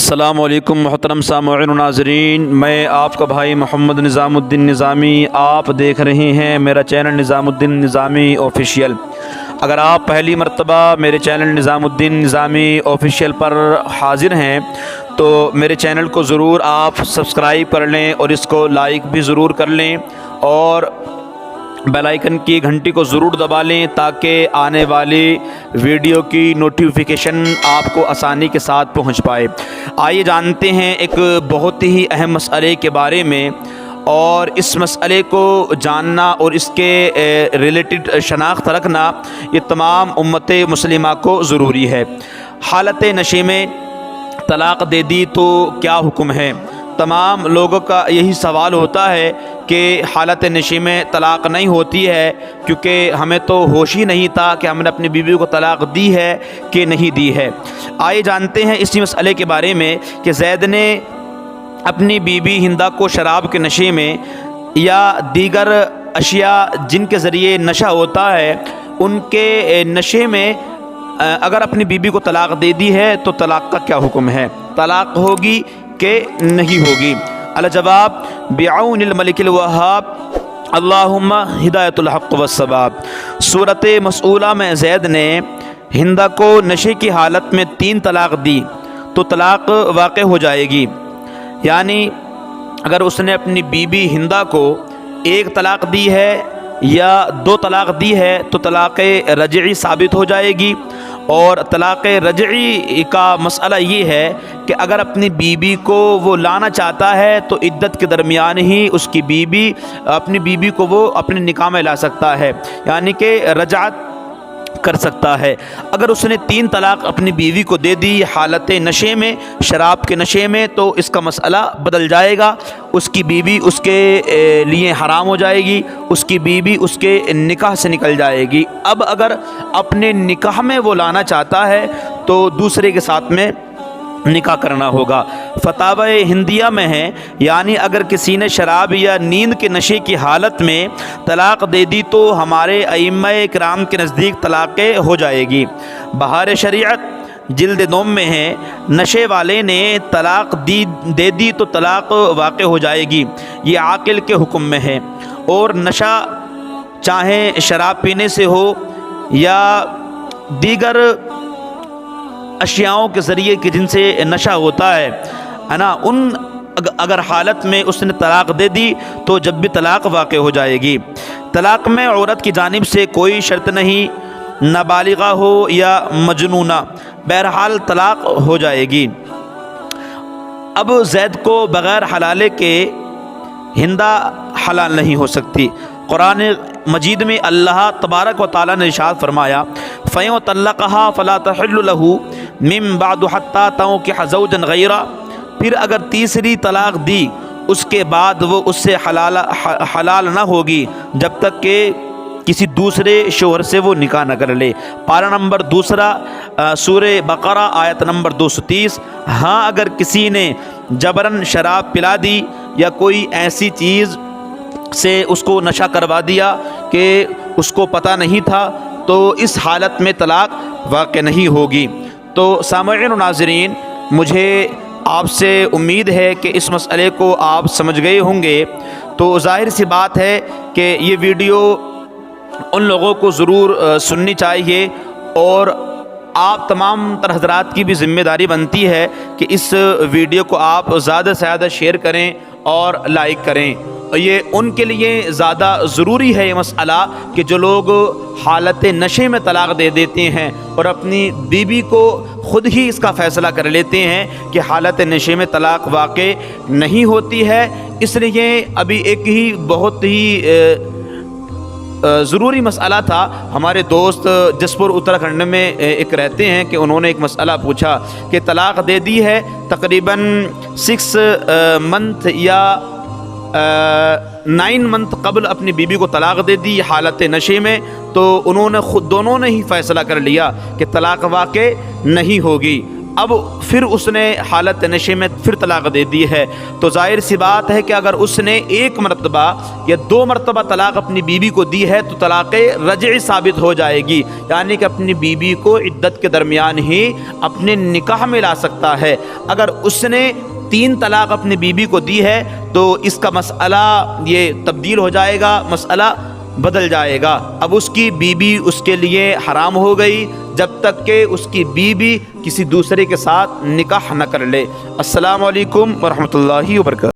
السلام علیکم محترم سامعین و ناظرین، میں آپ کا بھائی محمد نظام الدین نظامی، آپ دیکھ رہے ہیں میرا چینل نظام الدین نظامی آفیشیل۔ اگر آپ پہلی مرتبہ میرے چینل نظام الدین نظامی آفیشیل پر حاضر ہیں تو میرے چینل کو ضرور آپ سبسکرائب کر لیں اور اس کو لائک بھی ضرور کر لیں اور بیل آئیکن کی گھنٹی کو ضرور دبا لیں تاکہ آنے والی ویڈیو کی نوٹیفیکیشن آپ کو آسانی کے ساتھ پہنچ پائے۔ آئیے جانتے ہیں ایک بہت ہی اہم مسئلے کے بارے میں، اور اس مسئلے کو جاننا اور اس کے ریلیٹڈ شناخت رکھنا یہ تمام امت مسلمہ کو ضروری ہے۔ حالت نشے میں طلاق دے دی تو کیا حکم ہے؟ تمام لوگوں کا یہی سوال ہوتا ہے کہ حالت نشے میں طلاق نہیں ہوتی ہے کیونکہ ہمیں تو ہوش ہی نہیں تھا کہ ہم نے اپنی بیوی کو طلاق دی ہے کہ نہیں دی ہے۔ آئیے جانتے ہیں اسی مسئلے کے بارے میں کہ زید نے اپنی بیوی ہندا کو شراب کے نشے میں یا دیگر اشیاء جن کے ذریعے نشہ ہوتا ہے ان کے نشے میں اگر اپنی بیوی کو طلاق دے دی ہے تو طلاق کا کیا حکم ہے؟ طلاق ہوگی کہ نہیں ہوگی؟ الجواب بعون الملک الوہاب اللہم ہدایت الحق والصواب۔ سورۃ مسئولہ میں زید نے ہندا کو نشے کی حالت میں 3 طلاق دی تو طلاق واقع ہو جائے گی، یعنی اگر اس نے اپنی بیوی ہندا کو 1 طلاق دی ہے یا 2 طلاق دی ہے تو طلاق رجعی ثابت ہو جائے گی۔ اور طلاق رجعی کا مسئلہ یہ ہے کہ اگر اپنی بیوی کو وہ لانا چاہتا ہے تو عدت کے درمیان ہی اس کی بیوی اپنی بیوی کو وہ اپنے نکاح میں لا سکتا ہے، یعنی کہ رجعت کر سکتا ہے۔ اگر اس نے 3 طلاق اپنی بیوی کو دے دی حالت نشے میں، شراب کے نشے میں، تو اس کا مسئلہ بدل جائے گا، اس کی بیوی اس کے لیے حرام ہو جائے گی، اس کی بیوی اس کے نکاح سے نکل جائے گی۔ اب اگر اپنے نکاح میں وہ لانا چاہتا ہے تو دوسرے کے ساتھ میں نکاح کرنا ہوگا۔ فتاوی ہندیہ میں ہے، یعنی اگر کسی نے شراب یا نیند کے نشے کی حالت میں طلاق دے دی تو ہمارے ائمہ کرام کے نزدیک طلاق ہو جائے گی۔ بہار شریعت جلد 9 میں ہے، نشے والے نے طلاق دے دی تو طلاق واقع ہو جائے گی، یہ عاقل کے حکم میں ہے۔ اور نشہ چاہے شراب پینے سے ہو یا دیگر اشیاؤں کے ذریعے کہ جن سے نشہ ہوتا ہے نا، ان اگر حالت میں اس نے طلاق دے دی تو جب بھی طلاق واقع ہو جائے گی۔ طلاق میں عورت کی جانب سے کوئی شرط نہیں، نابالغہ ہو یا مجنونہ، بہرحال طلاق ہو جائے گی۔ اب زید کو بغیر حلالے کے ہندا حلال نہیں ہو سکتی۔ قرآن مجید میں اللہ تبارک و تعالیٰ نے ارشاد فرمایا فَإِن طَلَّقَهَا فَلَا تَحِلُّ لَهُ مِن بَعْدُ حَتَّى تَنكِحَ زَوْجًا غَيْرَهُ، پھر اگر تیسری طلاق دی اس کے بعد وہ اس سے حلال نہ ہوگی جب تک کہ کسی دوسرے شوہر سے وہ نکاح نہ کر لے۔ پارہ نمبر 2 سورہ بقرہ آیت نمبر 230۔ ہاں اگر کسی نے جبراً شراب پلا دی یا کوئی ایسی چیز سے اس کو نشہ کروا دیا کہ اس کو پتہ نہیں تھا تو اس حالت میں طلاق واقع نہیں ہوگی۔ تو سامعین و ناظرین، مجھے آپ سے امید ہے کہ اس مسئلے کو آپ سمجھ گئے ہوں گے۔ تو ظاہر سی بات ہے کہ یہ ویڈیو ان لوگوں کو ضرور سننی چاہیے، اور آپ تمام تر حضرات کی بھی ذمہ داری بنتی ہے کہ اس ویڈیو کو آپ زیادہ سے زیادہ شیئر کریں اور لائک کریں۔ یہ ان کے لیے زیادہ ضروری ہے یہ مسئلہ کہ جو لوگ حالت نشے میں طلاق دے دیتے ہیں اور اپنی بیوی کو خود ہی اس کا فیصلہ کر لیتے ہیں کہ حالت نشے میں طلاق واقع نہیں ہوتی ہے۔ اس لیے ابھی ایک ہی بہت ہی ضروری مسئلہ تھا، ہمارے دوست جسپور اتراکھنڈ میں ایک رہتے ہیں کہ انہوں نے ایک مسئلہ پوچھا کہ طلاق دے دی ہے تقریباً 6 منتھ یا 9 منتھ قبل اپنی بیوی کو طلاق دے دی حالت نشے میں، تو انہوں نے خود دونوں نے ہی فیصلہ کر لیا کہ طلاق واقع نہیں ہوگی۔ اب پھر اس نے حالت نشے میں پھر طلاق دے دی ہے، تو ظاہر سی بات ہے کہ اگر اس نے ایک مرتبہ یا 2 مرتبہ طلاق اپنی بیوی کو دی ہے تو طلاق رجعی ثابت ہو جائے گی، یعنی کہ اپنی بیوی کو عدت کے درمیان ہی اپنے نکاح میں لا سکتا ہے۔ اگر اس نے 3 طلاق اپنی بیوی کو دی ہے تو اس کا مسئلہ یہ تبدیل ہو جائے گا، مسئلہ بدل جائے گا۔ اب اس کی بیوی اس کے لیے حرام ہو گئی جب تک کہ اس کی بیوی کسی دوسرے کے ساتھ نکاح نہ کر لے۔ السلام علیکم ورحمۃ اللہ وبرکاتہ۔